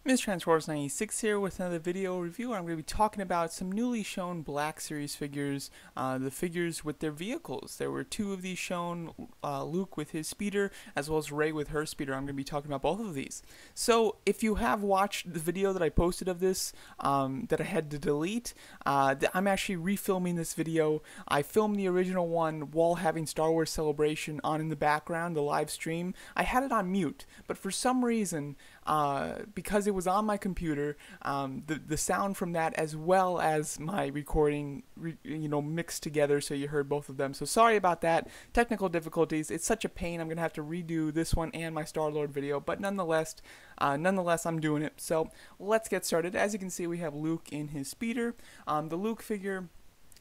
Mr. Transformers 96 here with another video review. I'm going to be talking about some newly shown Black Series figures, the figures with their vehicles. There were two of these shown, Luke with his speeder, as well as Rey with her speeder. I'm going to be talking about both of these. So if you have watched the video that I posted of this, that I had to delete, I'm actually refilming this video. I filmed the original one while having Star Wars Celebration on in the background, the live stream. I had it on mute, but for some reason, because it was on my computer, the sound from that as well as my recording, mixed together, so you heard both of them. So sorry about that. Technical difficulties. It's such a pain. I'm gonna have to redo this one and my Star-Lord video, but nonetheless, I'm doing it. So let's get started. As you can see, we have Luke in his speeder. The Luke figure,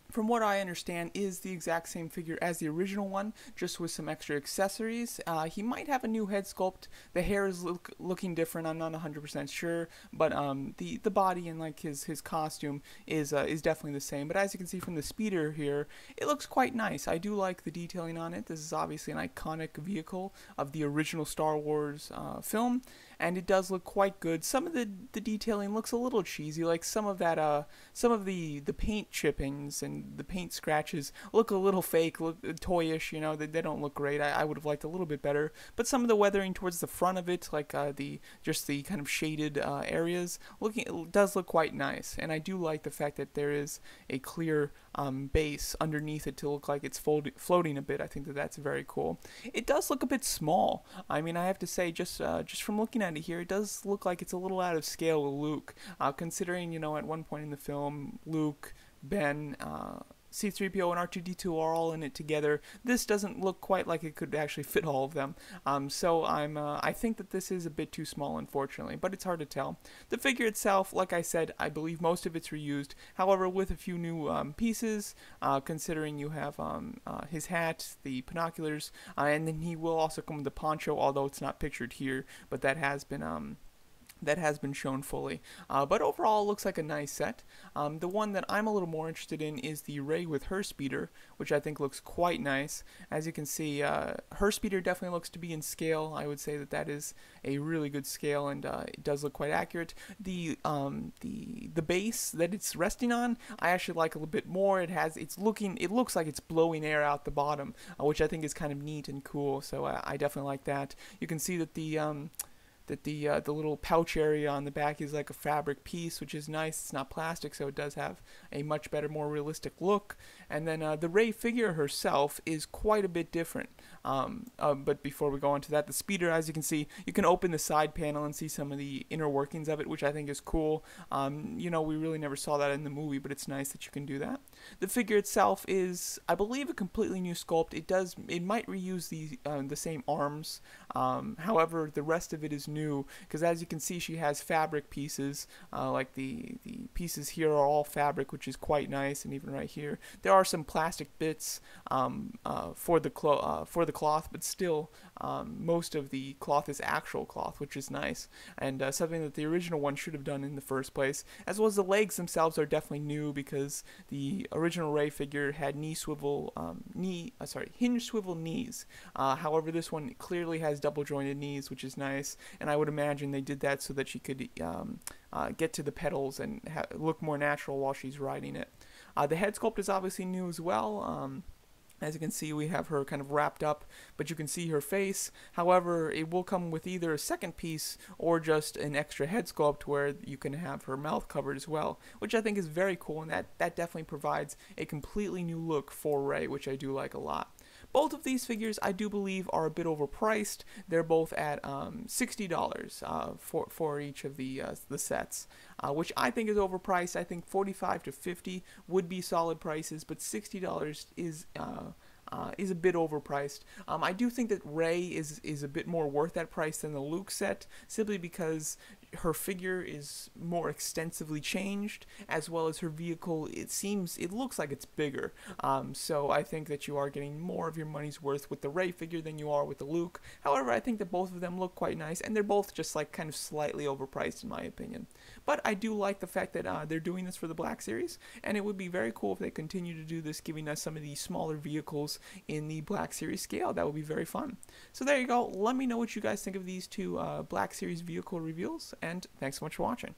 from what I understand, is the exact same figure as the original one, just with some extra accessories. He might have a new head sculpt. The hair is looking different. I'm not 100% sure, but the body and like his costume is definitely the same. But as you can see from the speeder here, it looks quite nice. I do like the detailing on it. This is obviously an iconic vehicle of the original Star Wars film, and it does look quite good. Some of the detailing looks a little cheesy, like some of the paint chippings and the paint scratches look a little fake, look toyish, they don't look great. I would have liked a little bit better, but some of the weathering towards the front of it, like the kind of shaded areas, it does look quite nice. And I do like the fact that there is a clear base underneath it to look like it's floating a bit. I think that's very cool. It does look a bit small. I mean, I have to say, just from looking at it here, it does look like it's a little out of scale with Luke, considering, at one point in the film, Luke, Ben, C-3PO and R2-D2 are all in it together. This doesn't look quite like it could actually fit all of them. I think that this is a bit too small, unfortunately, but it's hard to tell. The figure itself, like I said, I believe most of it's reused. However, with a few new pieces, considering you have his hat, the binoculars, and then he will also come with the poncho, although it's not pictured here, but that has been shown fully. But overall, it looks like a nice set. The one that I'm a little more interested in is the Rey with her speeder, which I think looks quite nice. As you can see, her speeder definitely looks to be in scale. I would say that is a really good scale, and it does look quite accurate. The base that it's resting on, I actually like a little bit more. It looks like it's blowing air out the bottom, which I think is kind of neat and cool. So I definitely like that. You can see that the little pouch area on the back is like a fabric piece, which is nice. It's not plastic, so it does have a much better, more realistic look. And then the Rey figure herself is quite a bit different. But before we go on to that, the speeder, as you can see, you can open the side panel and see some of the inner workings of it, which I think is cool. We really never saw that in the movie, but it's nice that you can do that. The figure itself is, I believe, a completely new sculpt. It might reuse the same arms. However, the rest of it is new, because as you can see, she has fabric pieces, like the pieces here are all fabric, which is quite nice. And even right here, there are some plastic bits for the cloth, but still, most of the cloth is actual cloth, which is nice, and something that the original one should have done in the first place. As well as the legs themselves are definitely new, because the original Rey figure had hinge swivel knees. However, this one clearly has double jointed knees, which is nice, and I would imagine they did that so that she could get to the pedals and look more natural while she's riding it. The head sculpt is obviously new as well. As you can see, we have her kind of wrapped up, but you can see her face. However, it will come with either a second piece or just an extra head sculpt where you can have her mouth covered as well, which I think is very cool, and that definitely provides a completely new look for Rey, which I do like a lot. Both of these figures, I do believe, are a bit overpriced. They're both at $60 for each of the sets, which I think is overpriced. I think $45 to $50 would be solid prices, but $60 is a bit overpriced. I do think that Rey is a bit more worth that price than the Luke set, simply because her figure is more extensively changed, as well as her vehicle, it looks like it's bigger. So I think that you are getting more of your money's worth with the Rey figure than you are with the Luke. However, I think that both of them look quite nice, and they're both just like kind of slightly overpriced in my opinion. But I do like the fact that they're doing this for the Black Series, and it would be very cool if they continue to do this, giving us some of these smaller vehicles in the Black Series scale. That would be very fun. So there you go. Let me know what you guys think of these two Black Series vehicle reveals, and thanks so much for watching.